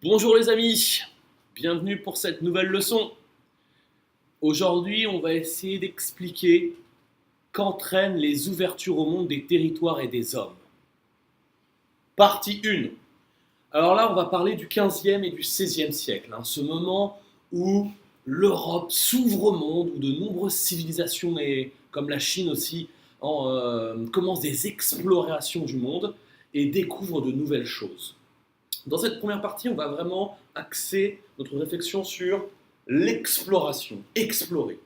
Bonjour les amis, bienvenue pour cette nouvelle leçon. Aujourd'hui, on va essayer d'expliquer qu'entraînent les ouvertures au monde des territoires et des hommes. Partie 1. Alors là, on va parler du 15e et du 16e siècle, ce moment où l'Europe s'ouvre au monde, où de nombreuses civilisations, et comme la Chine aussi, commencent des explorations du monde et découvrent de nouvelles choses. Dans cette première partie, on va vraiment axer notre réflexion sur l'exploration, explorer.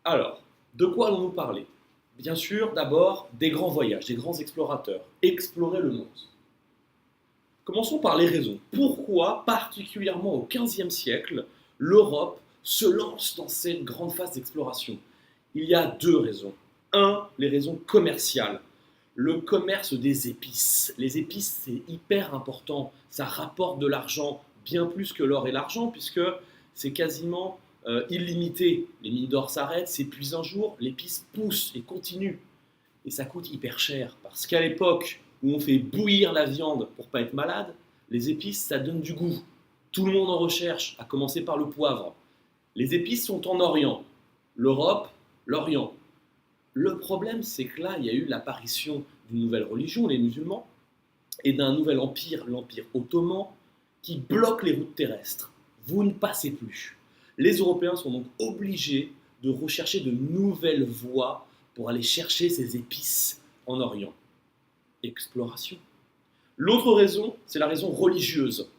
Alors, de quoi allons-nous parler? Bien sûr, d'abord, des grands voyages, des grands explorateurs, explorer le monde. Commençons par les raisons. Pourquoi, particulièrement au XVe siècle, l'Europe se lance dans cette grande phase d'exploration? Il y a deux raisons. Un, les raisons commerciales. Le commerce des épices. Les épices, c'est hyper important. Ça rapporte de l'argent, bien plus que l'or et l'argent, puisque c'est quasiment illimité. Les mines d'or s'arrêtent, s'épuisent un jour, l'épice pousse et continue. Et ça coûte hyper cher, parce qu'à l'époque où on fait bouillir la viande pour pas être malade, les épices, ça donne du goût. Tout le monde en recherche, à commencer par le poivre. Les épices sont en Orient. L'Europe, l'Orient. Le problème, c'est que là, il y a eu l'apparition d'une nouvelle religion, les musulmans, et d'un nouvel empire, l'Empire ottoman, qui bloque les routes terrestres. Vous ne passez plus. Les Européens sont donc obligés de rechercher de nouvelles voies pour aller chercher ces épices en Orient. Exploration. L'autre raison, c'est la raison religieuse.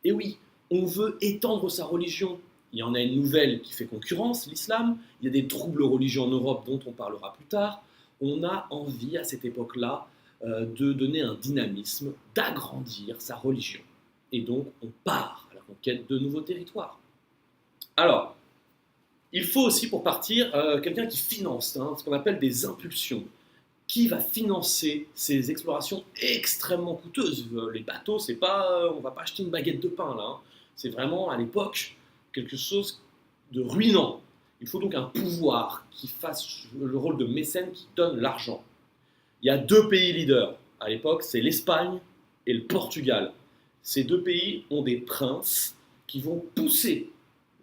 Et oui, on veut étendre sa religion. Il y en a une nouvelle qui fait concurrence, l'islam. Il y a des troubles religieux en Europe dont on parlera plus tard. On a envie à cette époque-là de donner un dynamisme, d'agrandir sa religion. Et donc on part à la conquête de nouveaux territoires. Alors, il faut aussi pour partir quelqu'un qui finance, ce qu'on appelle des impulsions. Qui va financer ces explorations extrêmement coûteuses? Les bateaux, c'est pas, on va pas acheter une baguette de pain là. C'est vraiment à l'époque quelque chose de ruinant. Il faut donc un pouvoir qui fasse le rôle de mécène qui donne l'argent. Il y a deux pays leaders à l'époque, c'est l'Espagne et le Portugal. Ces deux pays ont des princes qui vont pousser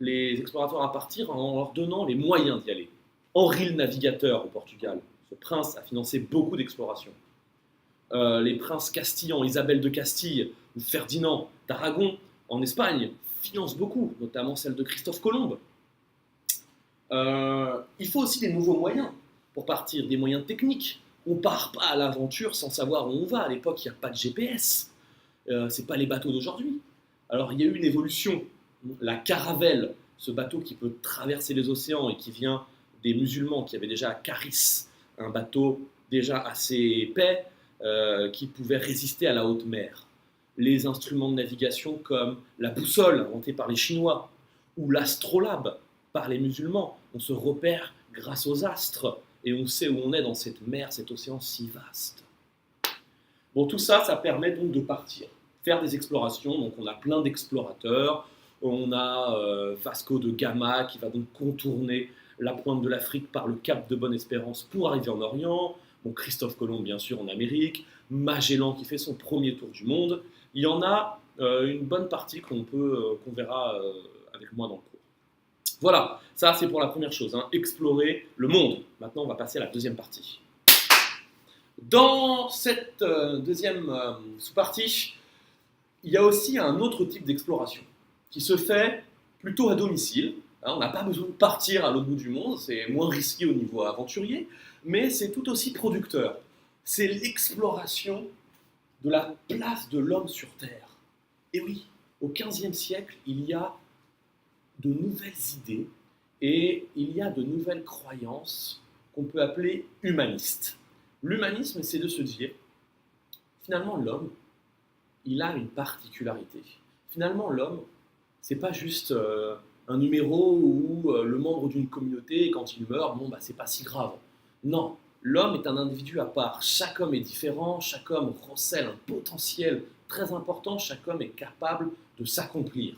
les explorateurs à partir en leur donnant les moyens d'y aller. Henri le Navigateur au Portugal, ce prince a financé beaucoup d'explorations. Les princes castillans, Isabelle de Castille ou Ferdinand d'Aragon en Espagne financent beaucoup, notamment celle de Christophe Colomb. Il faut aussi des nouveaux moyens pour partir, des moyens techniques. On ne part pas à l'aventure sans savoir où on va. À l'époque, il n'y a pas de GPS. Ce n'est pas les bateaux d'aujourd'hui. Alors, il y a eu une évolution. La caravelle, ce bateau qui peut traverser les océans et qui vient des musulmans qui avaient déjà Caris, un bateau déjà assez épais qui pouvait résister à la haute mer. Les instruments de navigation comme la boussole inventée par les Chinois ou l'astrolabe par les musulmans. On se repère grâce aux astres et on sait où on est dans cette mer, cet océan si vaste. Bon, tout ça, ça permet donc de partir, faire des explorations. Donc on a plein d'explorateurs. On a Vasco de Gama qui va donc contourner la pointe de l'Afrique par le cap de Bonne-Espérance pour arriver en Orient. Bon, Christophe Colomb, bien sûr, en Amérique. Magellan qui fait son premier tour du monde. Il y en a une bonne partie qu'on verra avec moi dans le cours. Voilà, ça c'est pour la première chose, explorer le monde. Maintenant, on va passer à la deuxième partie. Dans cette deuxième sous-partie, il y a aussi un autre type d'exploration qui se fait plutôt à domicile. On n'a pas besoin de partir à l'autre bout du monde, c'est moins risqué au niveau aventurier, mais c'est tout aussi producteur. C'est l'exploration de la place de l'homme sur Terre. Et oui, au XVe siècle, il y a de nouvelles idées et il y a de nouvelles croyances qu'on peut appeler humanistes. L'humanisme, c'est de se dire, finalement, l'homme, il a une particularité. Finalement, l'homme, c'est pas juste un numéro ou le membre d'une communauté, et quand il meurt, bon, c'est pas si grave. Non, l'homme est un individu à part. Chaque homme est différent, chaque homme recèle un potentiel très important, chaque homme est capable de s'accomplir.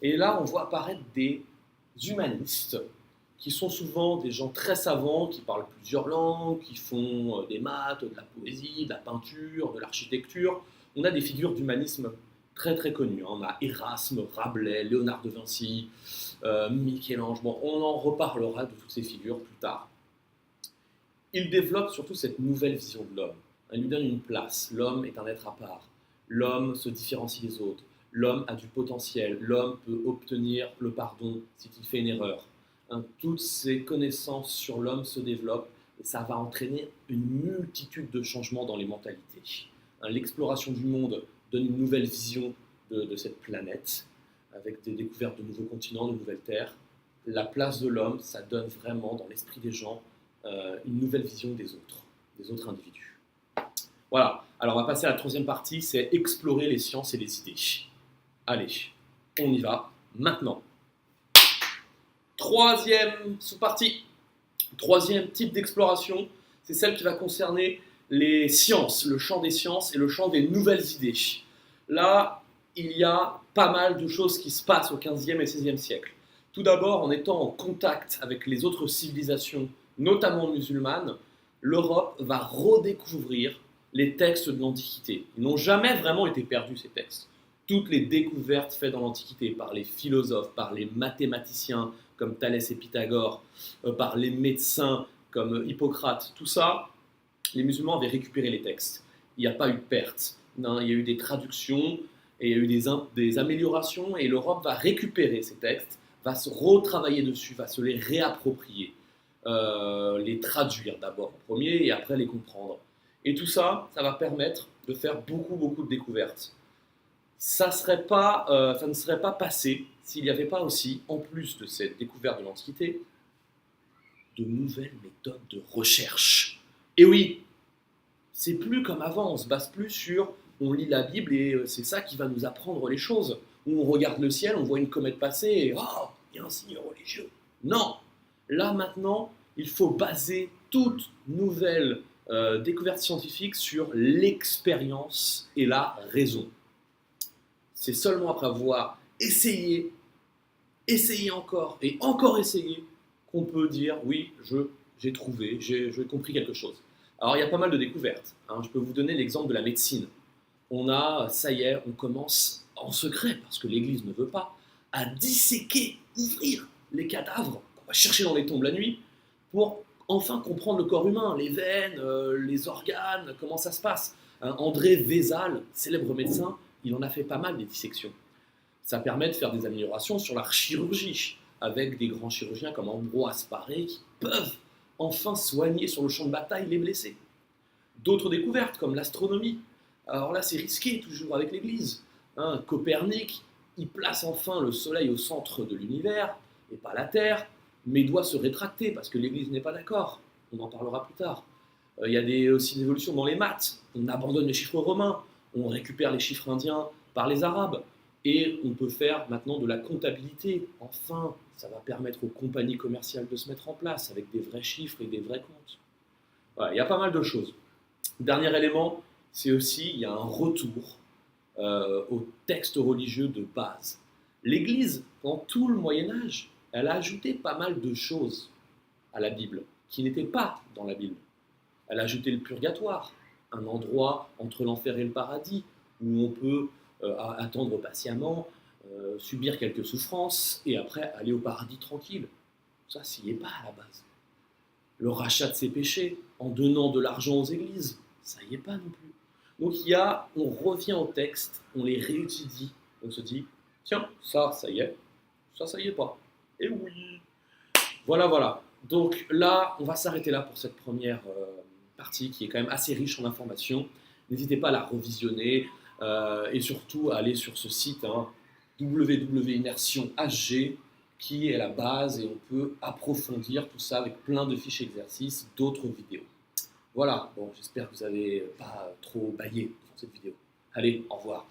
Et là, on voit apparaître des humanistes qui sont souvent des gens très savants, qui parlent plusieurs langues, qui font des maths, de la poésie, de la peinture, de l'architecture. On a des figures d'humanisme très très connus. On a Erasme, Rabelais, Léonard de Vinci, Michel-Ange. Bon, on en reparlera de toutes ces figures plus tard. Il développe surtout cette nouvelle vision de l'homme. Il lui donne une place. L'homme est un être à part. L'homme se différencie des autres. L'homme a du potentiel. L'homme peut obtenir le pardon si il fait une erreur. Toutes ces connaissances sur l'homme se développent et ça va entraîner une multitude de changements dans les mentalités. L'exploration du monde donne une nouvelle vision de cette planète, avec des découvertes de nouveaux continents, de nouvelles terres. La place de l'homme, ça donne vraiment dans l'esprit des gens une nouvelle vision des autres individus. Voilà, alors on va passer à la troisième partie, c'est explorer les sciences et les idées. Allez, on y va maintenant. Troisième sous-partie, troisième type d'exploration, c'est celle qui va concerner les sciences, le champ des sciences et le champ des nouvelles idées. Là, il y a pas mal de choses qui se passent au XVe et XVIe siècle. Tout d'abord, en étant en contact avec les autres civilisations, notamment musulmanes, l'Europe va redécouvrir les textes de l'Antiquité. Ils n'ont jamais vraiment été perdus, ces textes. Toutes les découvertes faites dans l'Antiquité par les philosophes, par les mathématiciens comme Thalès et Pythagore, par les médecins comme Hippocrate, tout ça, les musulmans avaient récupéré les textes. Il n'y a pas eu de perte. Non, il y a eu des traductions et il y a eu des améliorations et l'Europe va récupérer ces textes, va se retravailler dessus, va se les réapproprier, les traduire d'abord en premier et après les comprendre. Et tout ça, ça va permettre de faire beaucoup de découvertes. Ça ne serait pas passé s'il n'y avait pas aussi, en plus de cette découverte de l'Antiquité, de nouvelles méthodes de recherche. Et oui, c'est plus comme avant, on se base plus sur on lit la Bible et c'est ça qui va nous apprendre les choses. Où on regarde le ciel, on voit une comète passer et oh, il y a un signe religieux. Non, là maintenant, il faut baser toute nouvelle découverte scientifique sur l'expérience et la raison. C'est seulement après avoir essayé encore et encore essayé qu'on peut dire oui, j'ai trouvé, j'ai compris quelque chose. Alors il y a pas mal de découvertes. Je peux vous donner l'exemple de la médecine. Ça y est, on commence en secret, parce que l'Église ne veut pas, à disséquer, ouvrir les cadavres qu'on va chercher dans les tombes la nuit pour enfin comprendre le corps humain, les veines, les organes, comment ça se passe. André Vézal, célèbre médecin, il en a fait pas mal des dissections. Ça permet de faire des améliorations sur la chirurgie, avec des grands chirurgiens comme Ambroise Paré qui peuvent enfin soigner sur le champ de bataille les blessés. D'autres découvertes comme l'astronomie. Alors là, c'est risqué, toujours avec l'Église. Copernic, il place enfin le Soleil au centre de l'univers, et pas la Terre, mais doit se rétracter parce que l'Église n'est pas d'accord. On en parlera plus tard. Il y a aussi des évolutions dans les maths. On abandonne les chiffres romains, on récupère les chiffres indiens par les Arabes, et on peut faire maintenant de la comptabilité. Enfin, ça va permettre aux compagnies commerciales de se mettre en place avec des vrais chiffres et des vrais comptes. Voilà, il y a pas mal de choses. Dernier élément, c'est aussi, il y a un retour aux textes religieux de base. L'Église, pendant tout le Moyen-Âge, elle a ajouté pas mal de choses à la Bible, qui n'étaient pas dans la Bible. Elle a ajouté le purgatoire, un endroit entre l'enfer et le paradis, où on peut attendre patiemment, subir quelques souffrances, et après aller au paradis tranquille. Ça, s'y est pas à la base. Le rachat de ses péchés, en donnant de l'argent aux églises, ça y est pas non plus. Donc on revient au texte, on les réétudie, on se dit, tiens, ça y est pas. Et oui. Voilà. Donc là, on va s'arrêter là pour cette première partie qui est quand même assez riche en informations. N'hésitez pas à la revisionner et surtout à aller sur ce site www.immersionhg qui est la base et on peut approfondir tout ça avec plein de fiches exercices, d'autres vidéos. Voilà, bon, j'espère que vous n'avez pas trop baillé dans cette vidéo. Allez, au revoir.